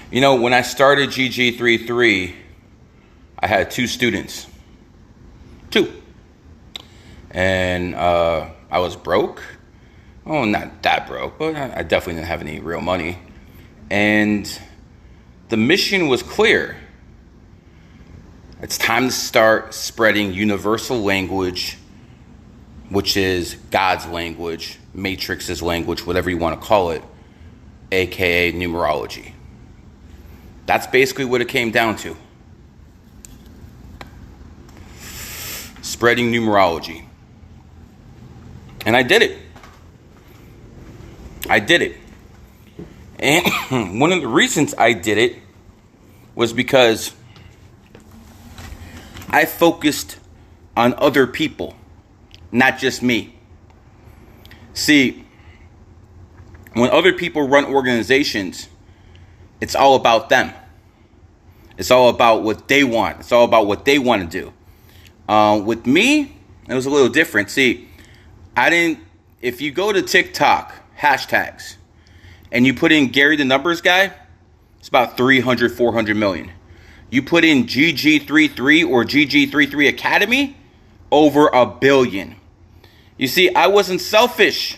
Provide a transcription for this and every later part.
You know, when I started GG33, I had 2 students. 2. And I was broke. Oh, not that broke, but I definitely didn't have any real money. And the mission was clear. It's time to start spreading universal language, which is God's language, Matrix's language, whatever you want to call it, aka numerology. That's basically what it came down to. Spreading numerology. And I did it. And one of the reasons I did it was because I focused on other people, not just me. See, when other people run organizations, it's all about them. It's all about what they want. It's all about what they want to do. With me, it was a little different. See, if you go to TikTok, hashtags, and you put in Gary the Numbers Guy, it's about 300, 400 million. You put in GG33 or GG33 Academy, over 1 billion. You see, I wasn't selfish.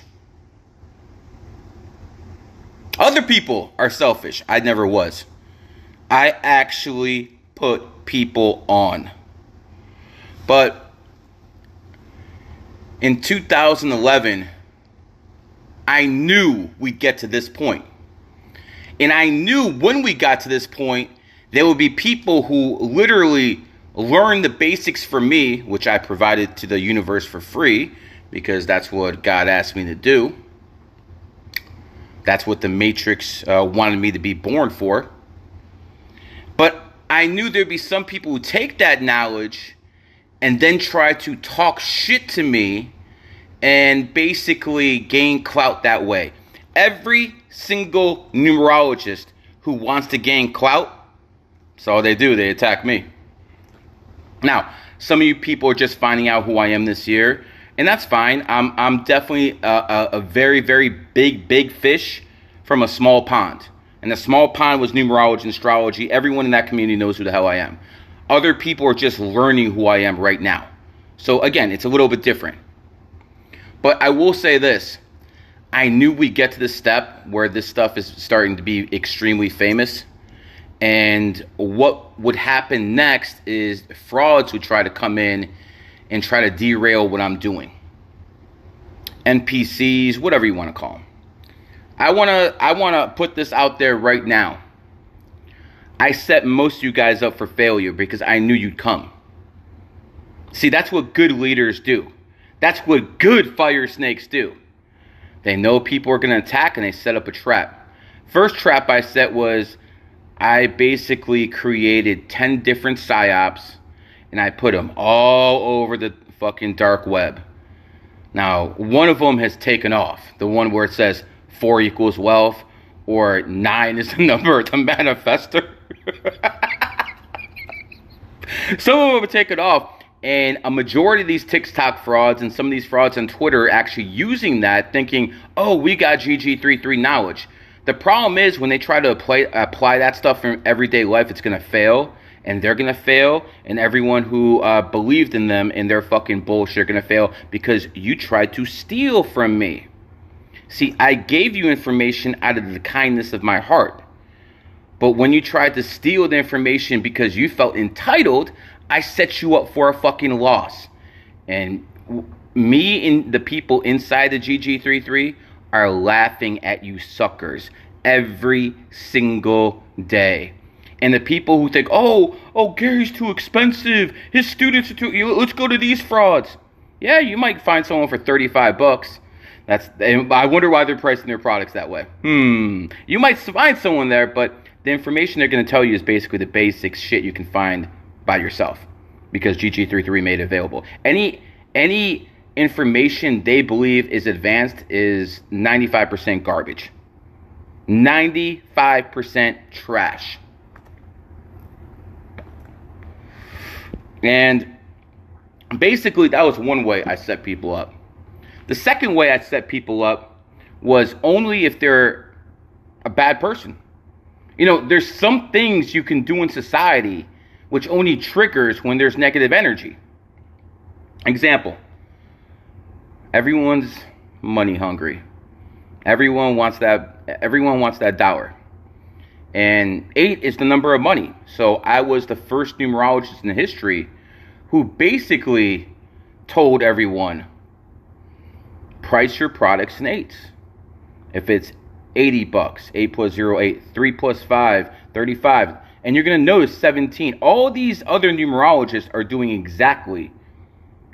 Other people are selfish. I never was. I actually put people on. But in 2011, I knew we'd get to this point. And I knew when we got to this point, there would be people who literally learned the basics from me, which I provided to the universe for free, because that's what God asked me to do. That's what the Matrix wanted me to be born for. But I knew there'd be some people who take that knowledge and then try to talk shit to me and basically gain clout that way. Every single numerologist who wants to gain clout, that's all they do. They attack me. Now, some of you people are just finding out who I am this year, and that's fine. I'm definitely a very, very big fish from a small pond. And the small pond was numerology and astrology. Everyone in that community knows who the hell I am. Other people are just learning who I am right now. So again, it's a little bit different. But I will say this. I knew we'd get to this step where this stuff is starting to be extremely famous. And what would happen next is frauds would try to come in and try to derail what I'm doing. NPCs, whatever you want to call them. I want to put this out there right now. I set most of you guys up for failure because I knew you'd come. See, that's what good leaders do. That's what good fire snakes do. They know people are going to attack and they set up a trap. First trap I set was I basically created 10 different psyops and I put them all over the fucking dark web. Now, one of them has taken off. The one where it says 4 equals wealth or 9 is the number of the manifester. Some of them have taken off. And a majority of these TikTok frauds and some of these frauds on Twitter are actually using that thinking, oh, we got GG33 knowledge. The problem is when they try to apply that stuff in everyday life, it's going to fail. And they're going to fail. And everyone who believed in them and their fucking bullshit are going to fail because you tried to steal from me. See, I gave you information out of the kindness of my heart. But when you tried to steal the information because you felt entitled, I set you up for a fucking loss. And me and the people inside the GG33 are laughing at you suckers every single day. And the people who think, oh, Gary's too expensive. His students are too, let's go to these frauds. Yeah, you might find someone for $35. I wonder why they're pricing their products that way. You might find someone there, but the information they're going to tell you is basically the basic shit you can find by yourself because GG33 made it available. Any information they believe is advanced is 95% garbage. 95% trash. And basically that was one way I set people up. The second way I set people up was only if they're a bad person. You know, there's some things you can do in society which only triggers when there's negative energy. Example, everyone's money hungry. Everyone wants that dollar. And 8 is the number of money. So I was the first numerologist in history who basically told everyone, price your products in 8s. If it's $80, 8 plus 0, 8, 3 plus 5, 35. And you're going to notice 17. All these other numerologists are doing exactly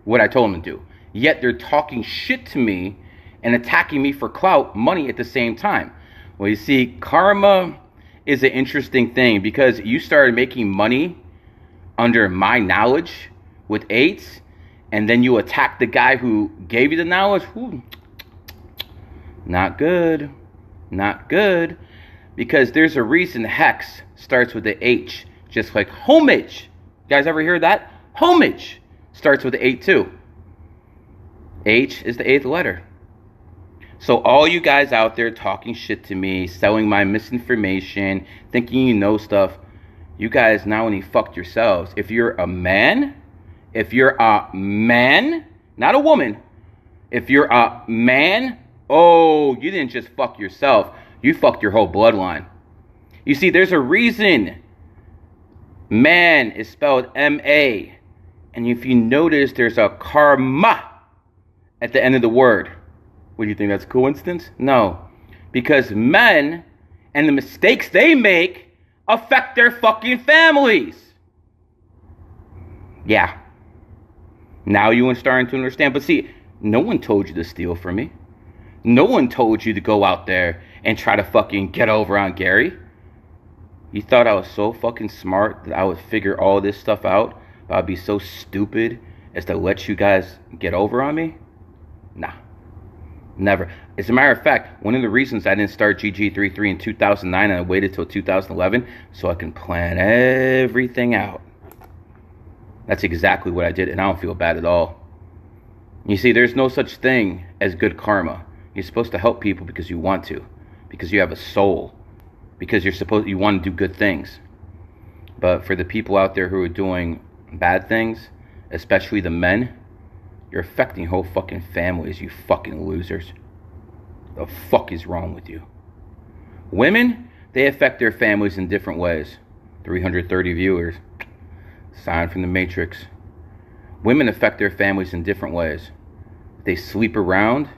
what I told them to do. Yet they're talking shit to me and attacking me for clout, money at the same time. Well, you see, karma is an interesting thing because you started making money under my knowledge with 8s, and then you attack the guy who gave you the knowledge. Ooh, not good. Not good. Because there's a reason hex starts with the H, just like homage. You guys ever hear that? Homage starts with the 8 too. H is the 8th letter. So all you guys out there talking shit to me, selling my misinformation, thinking you know stuff, you guys not only fucked yourselves. If you're a man, not a woman, if you're a man, oh, you didn't just fuck yourself. You fucked your whole bloodline. You see, there's a reason man is spelled M-A. And if you notice, there's a karma at the end of the word. What do you think, that's a coincidence? No. Because men and the mistakes they make affect their fucking families. Yeah. Now you are starting to understand. But see, no one told you to steal from me. No one told you to go out there and try to fucking get over on Gary. You thought I was so fucking smart that I would figure all this stuff out? But I'd be so stupid as to let you guys get over on me? Nah. Never. As a matter of fact, one of the reasons I didn't start GG33 in 2009 and I waited till 2011 so I can plan everything out. That's exactly what I did, and I don't feel bad at all. You see, there's no such thing as good karma. You're supposed to help people because you want to, because you have a soul, because you want to do good things. But for the people out there who are doing bad things, especially the men, you're affecting whole fucking families, you fucking losers. The fuck is wrong with you? Women, they affect their families in different ways. 330 viewers. Sign from the Matrix. Women affect their families in different ways. If they sleep around,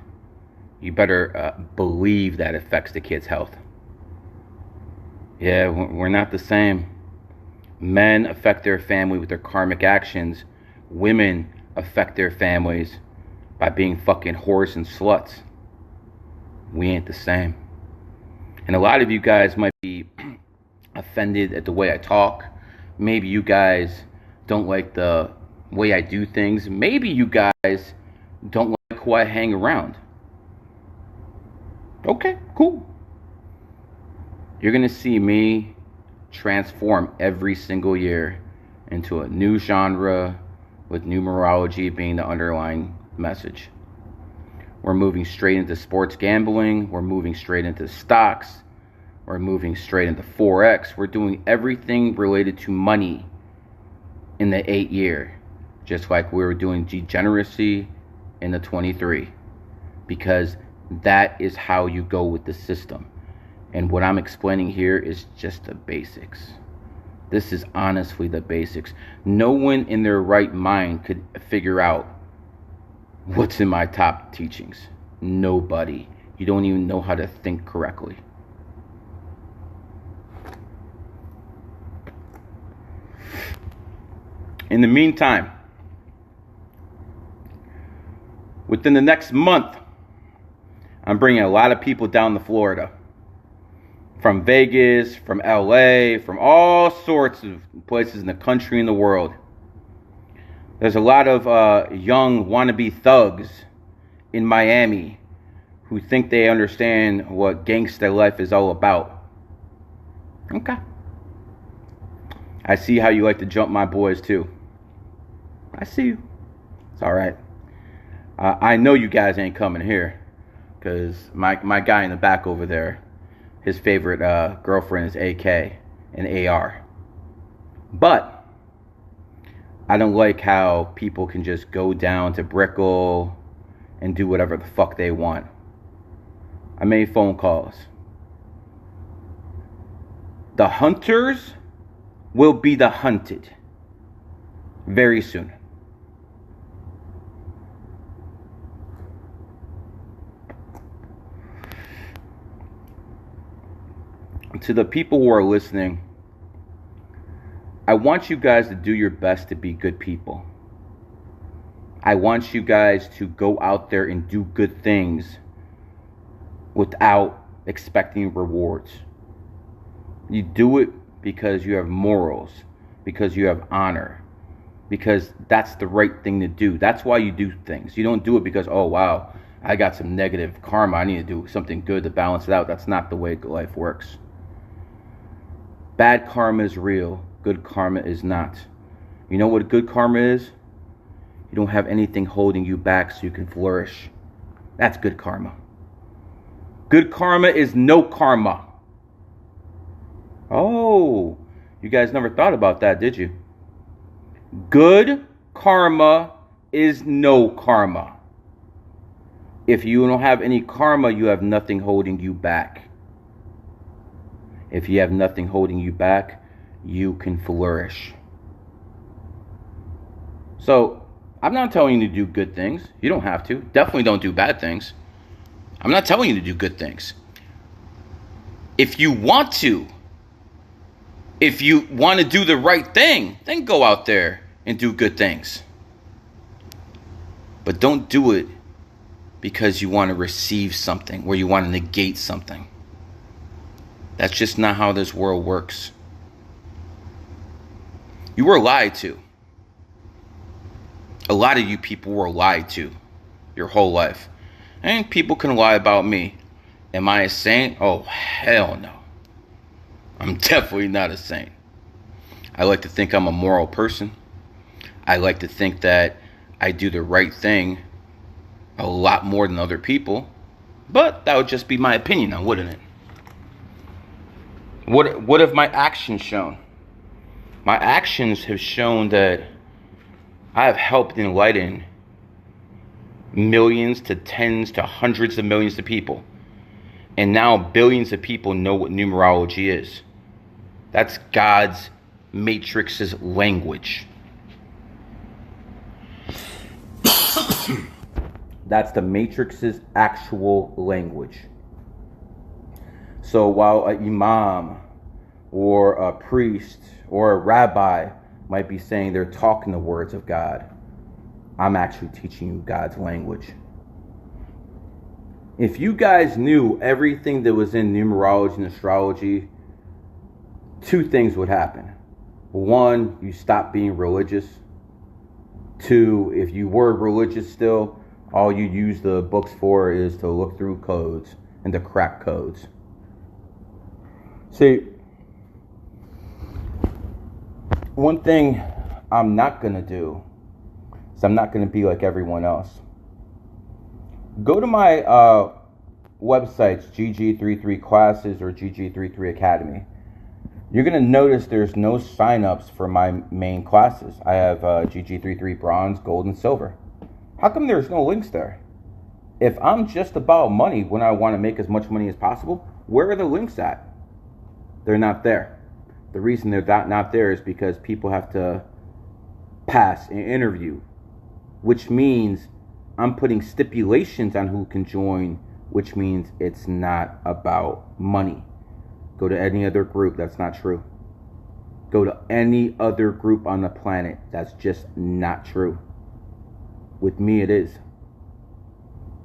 you better believe that affects the kid's health. Yeah, we're not the same. Men affect their family with their karmic actions. Women affect their families by being fucking whores and sluts. We ain't the same. And a lot of you guys might be offended at the way I talk. Maybe you guys don't like the way I do things. Maybe you guys don't like who I hang around. Okay, cool. You're gonna see me transform every single year into a new genre, with numerology being the underlying message. We're moving straight into sports gambling. We're moving straight into stocks. We're moving straight into Forex. We're doing everything related to money in the 8 year, just like we were doing degeneracy in the 23, because that is how you go with the system. And what I'm explaining here is just the basics. This is honestly the basics. No one in their right mind could figure out what's in my top teachings. Nobody. You don't even know how to think correctly. In the meantime, within the next month, I'm bringing a lot of people down to Florida. From Vegas, from LA, from all sorts of places in the country and the world. There's a lot of young wannabe thugs in Miami who think they understand what gangster life is all about. Okay. I see how you like to jump my boys too. I see you. It's all right. I know you guys ain't coming here, because my guy in the back over there, his favorite girlfriend is AK and AR. But I don't like how people can just go down to Brickell and do whatever the fuck they want. I made phone calls. The hunters will be the hunted very soon. To the people who are listening, I want you guys to do your best to be good people. I want you guys to go out there and do good things without expecting rewards. You do it because you have morals, because you have honor, because that's the right thing to do. That's why you do things. You don't do it because, oh wow, I got some negative karma, I need to do something good to balance it out. That's not the way life works. Bad karma is real, good karma is not. You know what good karma is? You don't have anything holding you back so you can flourish. That's good karma. Good karma is no karma. Oh, you guys never thought about that, did you? Good karma is no karma. If you don't have any karma, you have nothing holding you back. If you have nothing holding you back, you can flourish. So, I'm not telling you to do good things. You don't have to. Definitely don't do bad things. I'm not telling you to do good things. If you want to, if you want to do the right thing, then go out there and do good things. But don't do it because you want to receive something, or you want to negate something. That's just not how this world works. You were lied to. A lot of you people were lied to your whole life. And people can lie about me. Am I a saint? Oh, hell no. I'm definitely not a saint. I like to think I'm a moral person. I like to think that I do the right thing a lot more than other people. But that would just be my opinion now, wouldn't it? What have my actions shown? My actions have shown that I have helped enlighten millions to tens to hundreds of millions of people. And now billions of people know what numerology is. That's God's matrix's language. That's the matrix's actual language. So while an imam or a priest or a rabbi might be saying they're talking the words of God, I'm actually teaching you God's language. If you guys knew everything that was in numerology and astrology, two things would happen. One, you stop being religious. Two, if you were religious still, all you use the books for is to look through codes and to crack codes. See, one thing I'm not going to do is I'm not going to be like everyone else. Go to my websites, GG33 Classes or GG33 Academy. You're going to notice there's no sign-ups for my main classes. I have GG33 Bronze, Gold, and Silver. How come there's no links there? If I'm just about money when I want to make as much money as possible, where are the links at? They're not there. The reason they're not there is because people have to pass an interview, which means I'm putting stipulations on who can join, which means it's not about money. Go to any other group, that's not true. Go to any other group on the planet, that's just not true. With me, it is.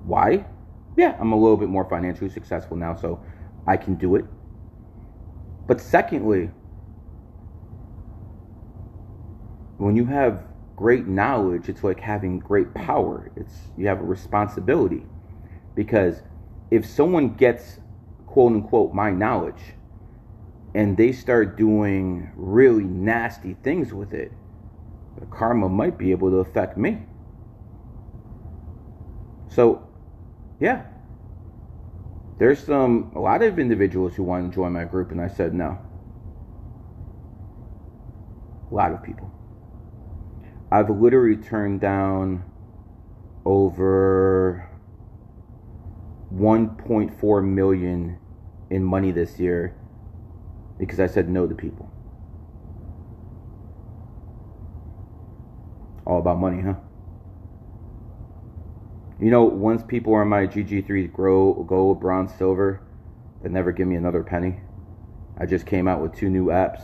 Why? Yeah, I'm a little bit more financially successful now, so I can do it. But secondly, when you have great knowledge, it's like having great power. You have a responsibility. Because if someone gets, quote unquote, my knowledge, and they start doing really nasty things with it, the karma might be able to affect me. So, yeah. There's a lot of individuals who want to join my group, and I said no. A lot of people. I've literally turned down over 1.4 million in money this year because I said no to people. All about money, huh? You know, once people are on my GG3 gold, bronze, silver, they never give me another penny. I just came out with 2 new apps,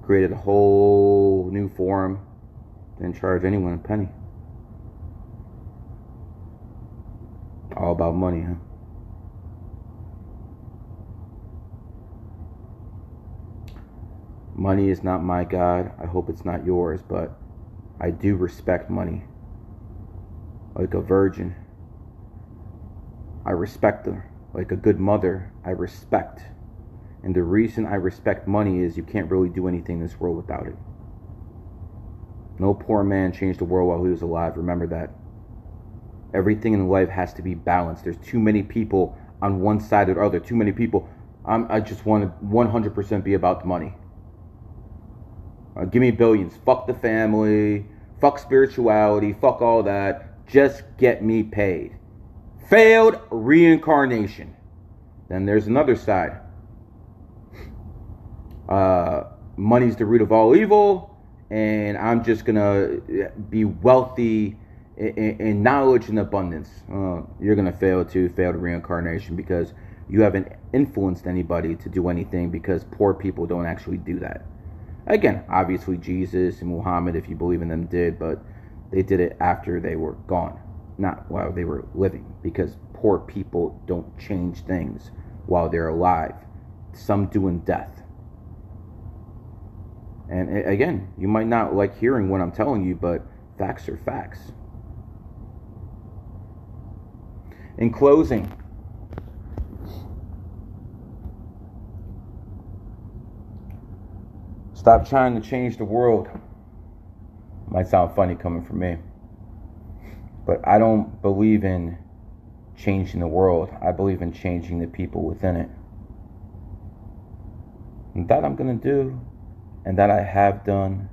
created a whole new forum, didn't charge anyone a penny. All about money, huh? Money is not my God. I hope it's not yours, but I do respect money. Like a virgin, I respect her. Like a good mother, I respect. And the reason I respect money is you can't really do anything in this world without it. No poor man changed the world while he was alive. Remember that. Everything in life has to be balanced. There's too many people on one side or the other. Too many people. I just want to 100% be about the money. Give me billions. Fuck the family. Fuck spirituality. Fuck all that. Just get me paid. Failed reincarnation. Then there's another side. Money's the root of all evil, and I'm just gonna be wealthy in knowledge and abundance. You're gonna fail too. Failed reincarnation because you haven't influenced anybody to do anything, because poor people don't actually do that. Again, obviously Jesus and Muhammad, if you believe in them, did, but they did it after they were gone, not while they were living, because poor people don't change things while they're alive. Some do in death. And again, you might not like hearing what I'm telling you, but facts are facts. In closing, stop trying to change the world. Might sound funny coming from me, but I don't believe in changing the world. I believe in changing the people within it. And that I'm going to do, and that I have done,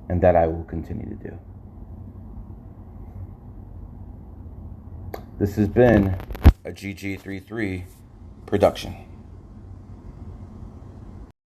and that I will continue to do. This has been a GG33 production.